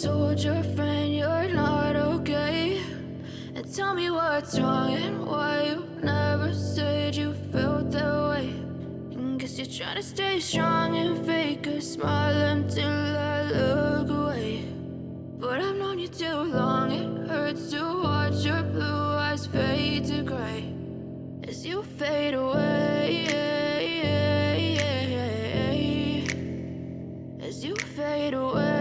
told your friend you're not okay? And tell me what's wrong and why you never said you felt that way. And guess you're trying to stay strong and fake a smile until I look away. But I've known you too long, it hurts to watch your blue eyes fade to gray as you fade away, as you fade away.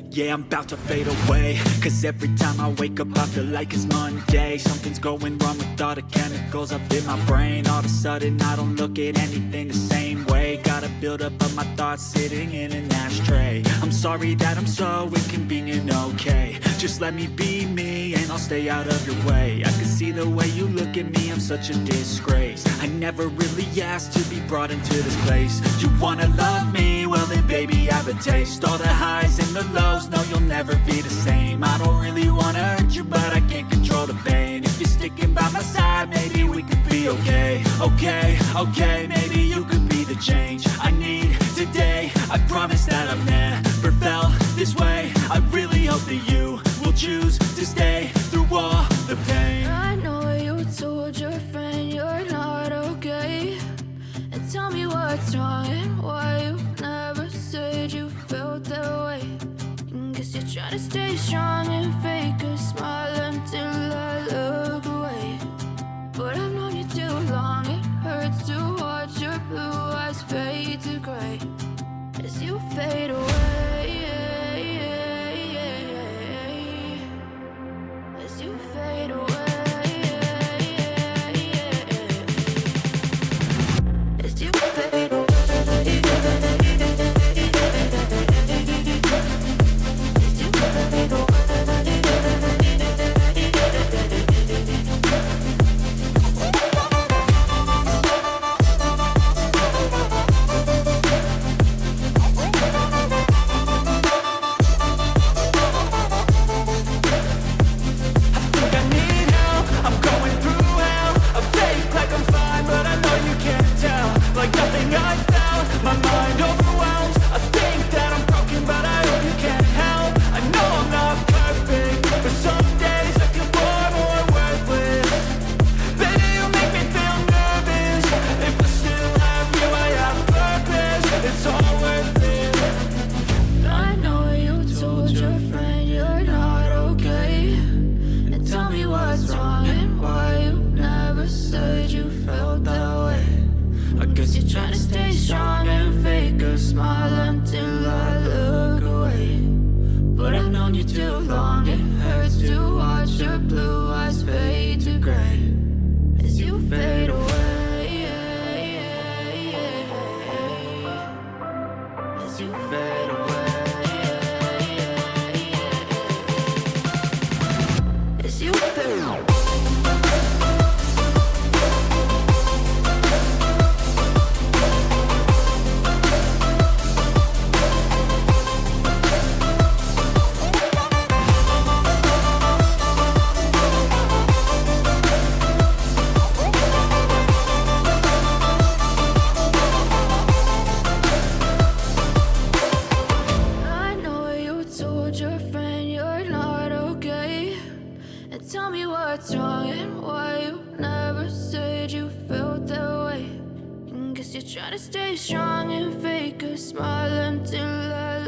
Yeah, I'm about to fade away, cause every time I wake up I feel like it's Monday. Something's going wrong with all the chemicals up in my brain. All of a sudden I don't look at anything the same way. Gotta build up of my thoughts sitting in an ashtray. I'm sorry that I'm so inconvenient, okay? Just let me be me and I'll stay out of your way. I can see the way you look at me, I'm such a disgrace. I never really asked to be brought into this place. You wanna love me? Well then baby, have a taste. All the highs and the lows, no, you'll never be the same. I don't really wanna hurt you, but I can't control the pain. If you're sticking by my side, maybe we could be okay. Okay, maybe you could be the change I need today. I promise that I've never felt this way. I really hope that you will choose to stay through all the pain. I know you told your friend you're not okay. And tell me what's wrong and why you never said you felt that way. And guess you're trying to stay strong and fake a smile until I look away. But I've known you too long, it hurts to watch your blue eyes fade to gray as you fade away, as you fade away, as you fade away. Tell me what's wrong and why you never said you felt that way. And guess you're trying to stay strong and fake a smile until I